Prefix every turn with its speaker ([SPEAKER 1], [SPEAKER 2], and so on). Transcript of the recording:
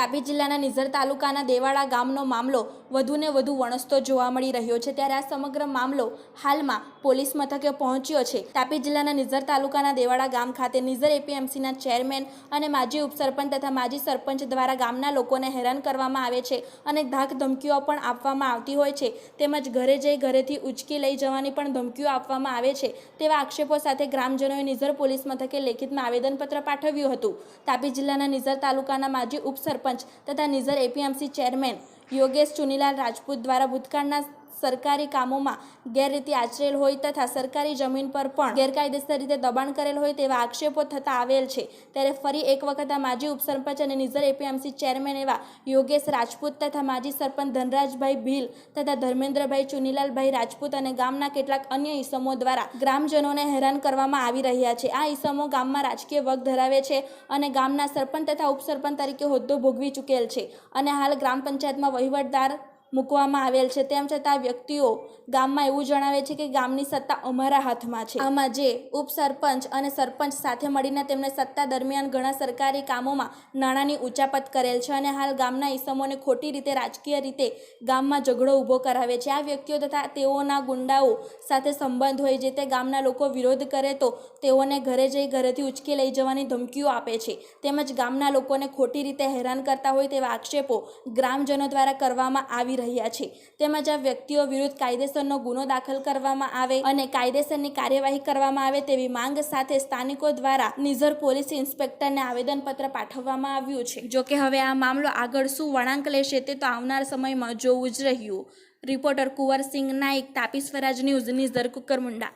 [SPEAKER 1] તાપી જિલ્લાના નિઝર તાલુકાના દેવાડા ગામનો મામલો વધુને વધુ વણસતો જોવા મળી રહ્યો છે। ત્યારે આ સમગ્ર મામલો હાલમાં પોલીસ મથકે પહોંચ્યો છે। તાપી જિલ્લાના નિઝર તાલુકાના દેવાડા ગામ ખાતે નિઝર એપીએમસીના ચેરમેન અને માજી ઉપસરપંચ તથા માજી સરપંચ દ્વારા ગામના લોકોને હેરાન કરવામાં આવે છે અને ધાક ધમકીઓ પણ આપવામાં આવતી હોય છે, તેમજ ઘરે જઈ ઘરેથી ઉચકી લઈ જવાની પણ ધમકીઓ આપવામાં આવે છે તેવા આક્ષેપો સાથે ગ્રામજનોએ નિઝર પોલીસ મથકે લેખિતમાં આવેદનપત્ર પાઠવ્યું હતું। તાપી જિલ્લાના નિઝર તાલુકાના માજી ઉપસરપંચ તથા નિઝર એપીએમસી ચેરમેન યોગેશ ચુનીલાલ રાજપૂત દ્વારા ભૂતકાળના સરકારી કામોમાં ગેરરીતિ આચરેલ હોય તથા સરકારી જમીન પર પણ ગેરકાયદેસર રીતે દબાણ કરેલ હોય તેવા આક્ષેપો થતા આવેલ છે। ત્યારે ફરી એક વખત આ માજી ઉપસરપંચ અને નિઝર એપીએમસી ચેરમેન એવા યોગેશ રાજપૂત તથા માજી સરપંચ ધનરાજભાઈ ભીલ તથા ધર્મેન્દ્રભાઈ ચુનીલાલભાઈ રાજપૂત અને ગામના કેટલાક અન્ય ઈસમો દ્વારા ગ્રામજનોને હેરાન કરવામાં આવી રહ્યા છે। આ ઈસમો ગામમાં રાજકીય વગ ધરાવે છે અને ગામના સરપંચ તથા ઉપસરપંચ તરીકે હોદ્દો ભોગવી ચૂકેલ છે અને હાલ ગ્રામ પંચાયતમાં વહીવટદાર મૂકવામાં આવેલ છે। તેમ છતાં વ્યક્તિઓ ગામમાં એવું જણાવે છે કે ગામની સત્તા અમારા હાથમાં છે। આમાં જે ઉપસરપંચ અને સરપંચ સાથે મળીને તેમણે સત્તા દરમિયાન ઘણા સરકારી કામોમાં નાણાંની ઉચાપત કરેલ છે અને હાલ ગામના ઈસમોને ખોટી રીતે રાજકીય રીતે ગામમાં ઝઘડો ઊભો કરાવે છે। આ વ્યક્તિઓ તથા તેઓના ગુંડાઓ સાથે સંબંધ હોય જે તે ગામના લોકો વિરોધ કરે તો તેઓને ઘરે જઈ ઘરેથી ઉચકી લઈ જવાની ધમકીઓ આપે છે તેમજ ગામના લોકોને ખોટી રીતે હેરાન કરતા હોય તેવા આક્ષેપો ગ્રામજનો દ્વારા કરવામાં આવી રહ્યા છે। તેમજ આ વ્યક્તિઓ વિરુદ્ધ કાયદેસરનો ગુનો દાખલ કરવામાં આવે અને કાયદેસરની કાર્યવાહી કરવામાં આવે તેવી માંગ સાથે સ્થાનિકો દ્વારા નિઝર પોલીસ ઇન્સ્પેક્ટરને આવેદનપત્ર પાઠવવામાં આવ્યું છે। જોકે હવે આ મામલો આગળ શું વળાંક લેશે તે તો આવનાર સમયમાં જોવું જ રહ્યું। રિપોર્ટર કુંવરસિંહ નાઈક, તાપી સ્વરાજ ન્યૂઝ, નિઝર કુકરમુંડા।